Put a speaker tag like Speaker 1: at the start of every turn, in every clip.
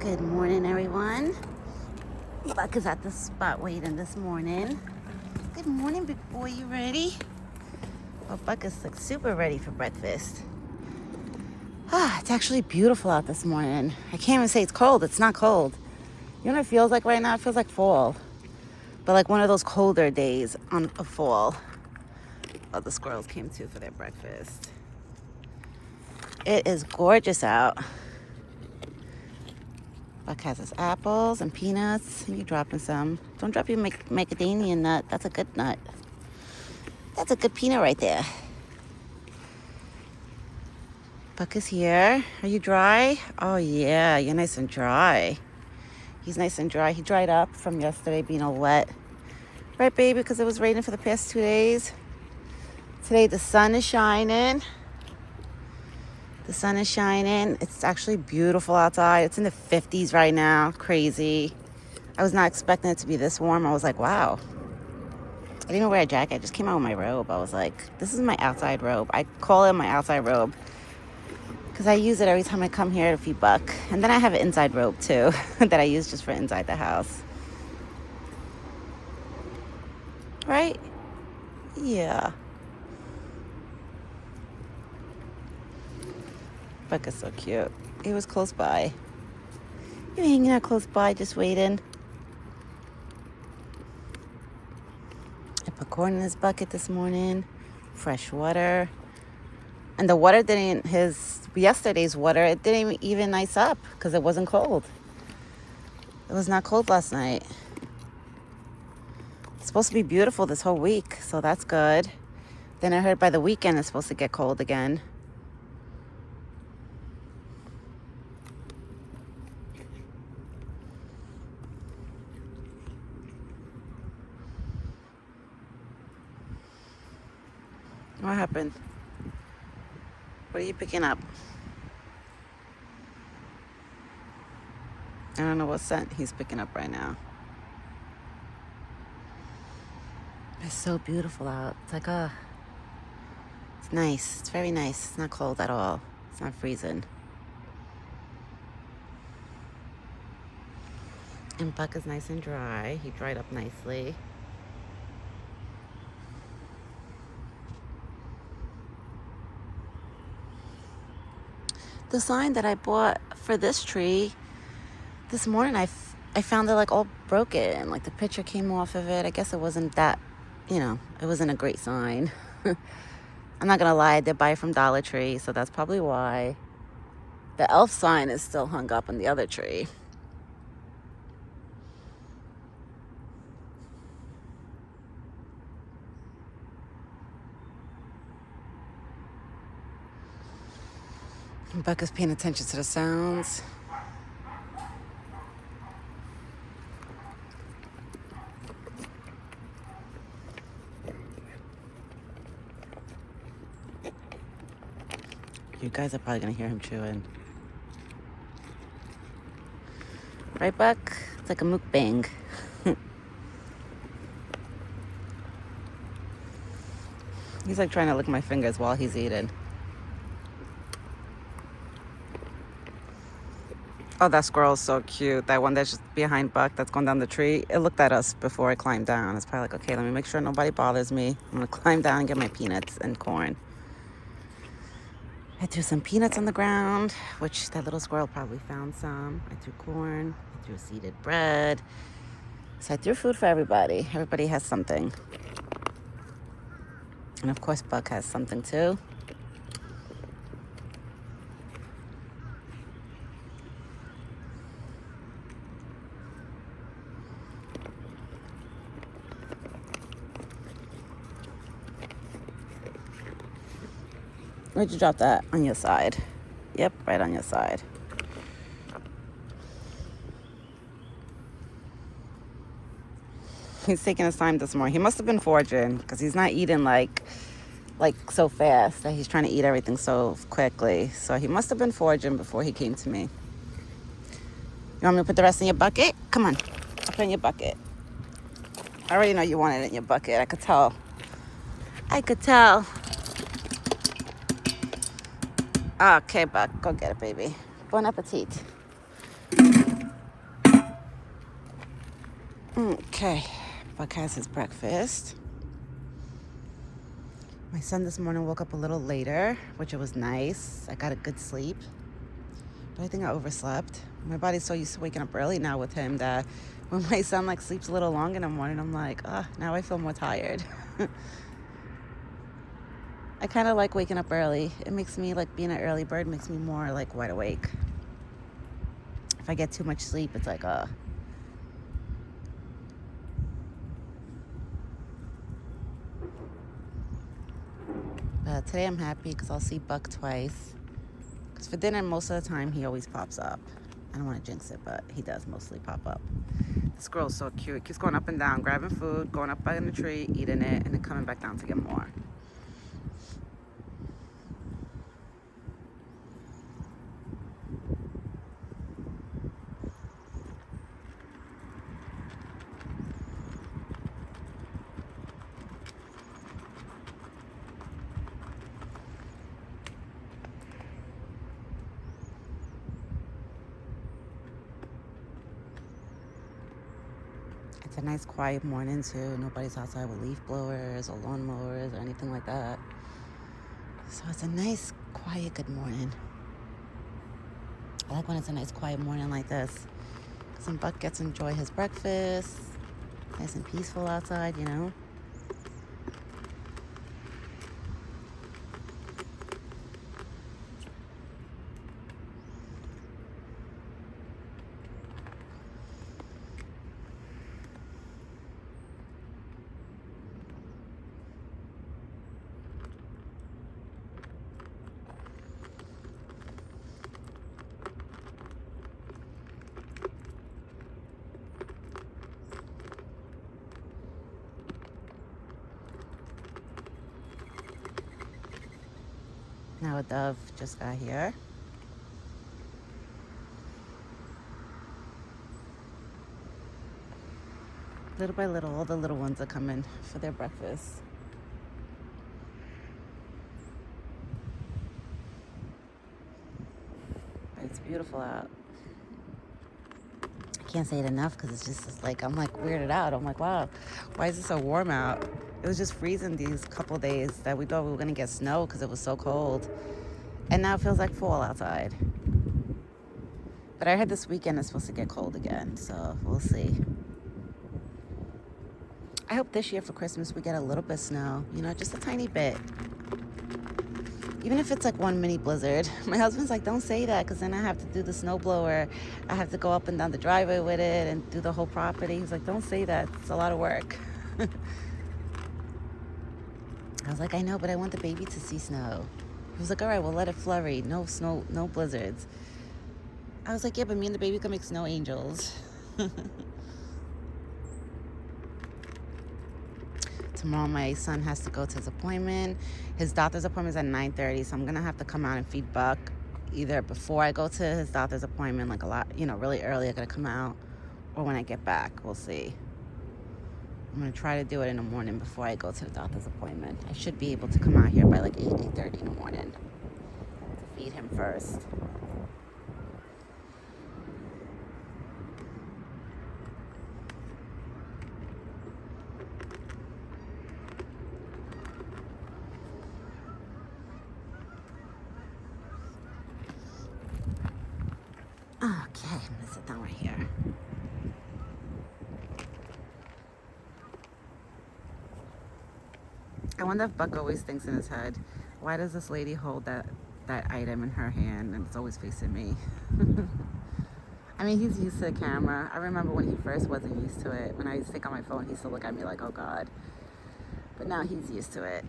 Speaker 1: Good morning, everyone. Buck is at the spot waiting this morning. Good morning, big boy. You ready? Well, Buck is like super ready for breakfast. It's actually beautiful out this morning. I can't even say it's cold. It's not cold. You know what it feels like right now? It feels like fall. But like one of those colder days of fall. Oh, the squirrels came too for their breakfast. It is gorgeous out. Buck has his apples and peanuts, and you're dropping some. Don't drop your macadamia nut. That's a good nut. That's a good peanut right there. Buck is here. Are you dry? Oh yeah, you're nice and dry. He's nice and dry. He dried up from yesterday being all wet. Right, baby? Because it was raining for the past 2 days. Today the sun is shining. The sun is shining. It's actually beautiful outside. It's in the 50s right now. Crazy. I was not expecting it to be this warm. I was like, wow. I didn't even wear a jacket. I just came out with my robe. I was like, this is my outside robe. I call it my outside robe because I use it every time I come here to feed Buck. And then I have an inside robe too that I use just for inside the house. Right? Yeah. Buck is so cute. He was close by. You're hanging out close by, just waiting. I put corn in his bucket this morning. Fresh water. And the water yesterday's water, it didn't even ice up because it wasn't cold. It was not cold last night. It's supposed to be beautiful this whole week, so that's good. Then I heard by the weekend it's supposed to get cold again. What happened? What are you picking up? I don't know what scent he's picking up right now. It's so beautiful out. It's like, it's nice. It's very nice. It's not cold at all. It's not freezing. And Buck is nice and dry. He dried up nicely. The sign that I bought for this tree, this morning I found it like all broken. Like the picture came off of it. I guess it wasn't that, it wasn't a great sign. I'm not gonna lie, I did buy it from Dollar Tree, so that's probably why. The elf sign is still hung up on the other tree. Buck is paying attention to the sounds. You guys are probably gonna hear him chewing. Right, Buck? It's like a mukbang. He's like trying to lick my fingers while he's eating. Oh, that squirrel is so cute. That one that's just behind Buck that's going down the tree. It looked at us before I climbed down. It's probably like, okay, let me make sure nobody bothers me. I'm going to climb down and get my peanuts and corn. I threw some peanuts on the ground, which that little squirrel probably found some. I threw corn. I threw seeded bread. So I threw food for everybody. Everybody has something. And of course, Buck has something too. Where'd you drop that? On your side. Yep, right on your side. He's taking his time this morning. He must have been foraging because he's not eating like so fast that he's trying to eat everything so quickly. So he must have been foraging before he came to me. You want me to put the rest in your bucket? Come on, I'll put it in your bucket. I already know you want it in your bucket. I could tell. Okay, Buck, go get it, baby. Bon appetit. Okay, Buck has his breakfast. My son this morning woke up a little later, which it was nice. I got a good sleep, but I think I overslept. My body's so used to waking up early now with him that when my son like sleeps a little long in the morning, I'm like, now I feel more tired. I kind of like waking up early. It makes me like being an early bird makes me more like wide awake. If I get too much sleep, it's like, But today I'm happy because I'll see Buck twice. Because for dinner, most of the time, he always pops up. I don't want to jinx it, but he does mostly pop up. This girl's so cute. Keeps going up and down, grabbing food, going up by the tree, eating it, and then coming back down to get more. It's a nice quiet morning too. Nobody's outside with leaf blowers or lawn mowers or anything like that. So it's a nice, quiet, good morning. I like when it's a nice, quiet morning like this. Because then Buck gets to enjoy his breakfast. Nice and peaceful outside, you know. Now a dove just got here. Little by little, all the little ones are coming for their breakfast. But it's beautiful out. I can't say it enough because it's like, I'm like weirded out. I'm like, wow, why is it so warm out? It was just freezing these couple days that we thought we were going to get snow because it was so cold. And now it feels like fall outside. But I heard this weekend it's supposed to get cold again, so we'll see. I hope this year for Christmas we get a little bit of snow, you know, just a tiny bit. Even if it's like one mini blizzard. My husband's like, don't say that because then I have to do the snowblower. I have to go up and down the driveway with it and do the whole property. He's like, don't say that. It's a lot of work. I was like, I know, but I want the baby to see snow. He was like, all right, well, let it flurry. No snow, no blizzards. I was like, yeah, but me and the baby can make snow angels. Tomorrow my son has to go to his appointment. His doctor's appointment is at 9:30, so I'm going to have to come out and feed Buck either before I go to his doctor's appointment, like a lot, you know, really early, I got to come out, or when I get back. We'll see. I'm going to try to do it in the morning before I go to the doctor's appointment. I should be able to come out here by like 8:30 in the morning to feed him first. Okay, I'm going to sit down right here. I wonder if Buck always thinks in his head, why does this lady hold that item in her hand and it's always facing me? I mean, he's used to the camera. I remember when he first wasn't used to it. When I used to take out my phone, he used to look at me like, oh God. But now he's used to it.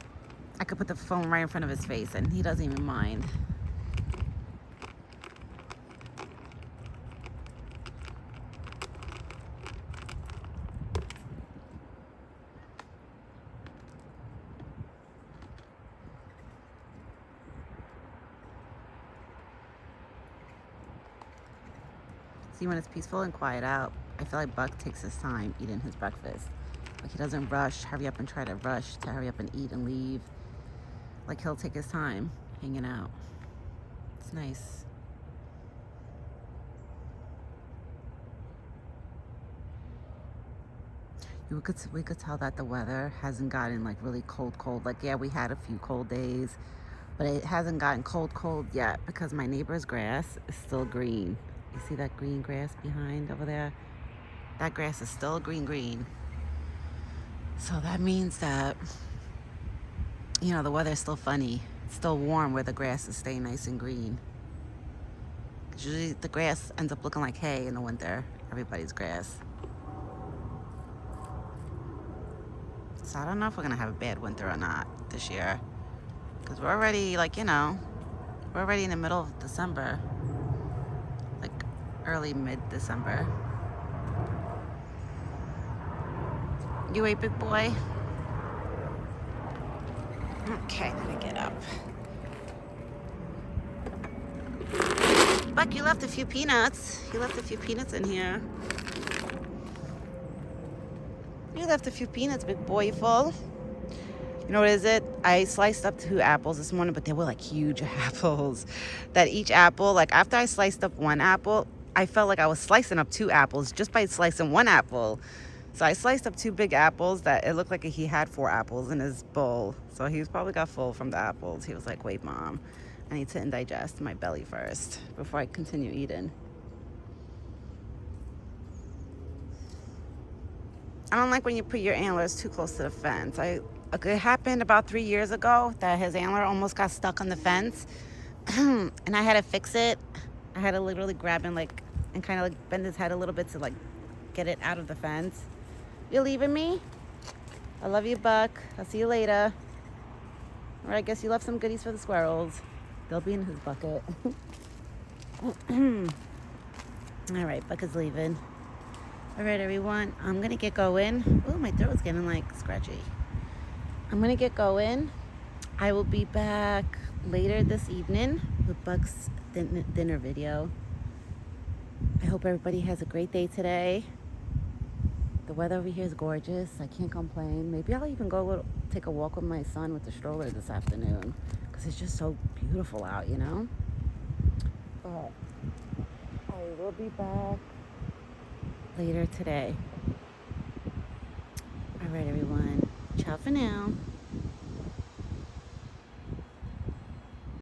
Speaker 1: I could put the phone right in front of his face and he doesn't even mind. See, when it's peaceful and quiet out, I feel like Buck takes his time eating his breakfast. Like he doesn't rush, hurry up and try to rush to hurry up and eat and leave. Like he'll take his time hanging out. It's nice. we could tell that the weather hasn't gotten like really cold. Like, yeah, we had a few cold days, but it hasn't gotten cold yet because my neighbor's grass is still green. You see that green grass behind over there? That grass is still green. So that means that, you know, the weather's still funny. It's still warm where the grass is staying nice and green. Usually the grass ends up looking like hay in the winter, everybody's grass. So I don't know if we're gonna have a bad winter or not this year. Because we're already, like, you know, we're already in the middle of December. Like early mid-December. You ate, big boy? Okay, let me get up. Buck, you left a few peanuts. You left a few peanuts in here. You left a few peanuts, big boy. You full? You know what is it? I sliced up 2 apples this morning, but they were like huge apples. That each apple, like after I sliced up 1 apple, I felt like I was slicing up 2 apples just by slicing 1 apple. So I sliced up 2 big apples that it looked like he had 4 apples in his bowl. So he was probably got full from the apples. He was like, wait, Mom, I need to indigest my belly first before I continue eating. I don't like when you put your antlers too close to the fence. It happened about 3 years ago that his antler almost got stuck on the fence. And I had to fix it. I had to literally grab him like and kind of like bend his head a little bit to like get it out of the fence. You leaving me? I love you, Buck. I'll see you later. All right, I guess you left some goodies for the squirrels. They'll be in his bucket. All right, Buck is leaving. All right, everyone, I'm gonna get going. Oh, my throat's getting like scratchy. I'm gonna get going. I will be back later this evening with Buck's dinner video. I hope everybody has a great day today. The weather over here is gorgeous. I can't complain. Maybe I'll even go take a walk with my son with the stroller this afternoon because it's just so beautiful out, you know? But I will be back later today. All right, everyone. Ciao for now.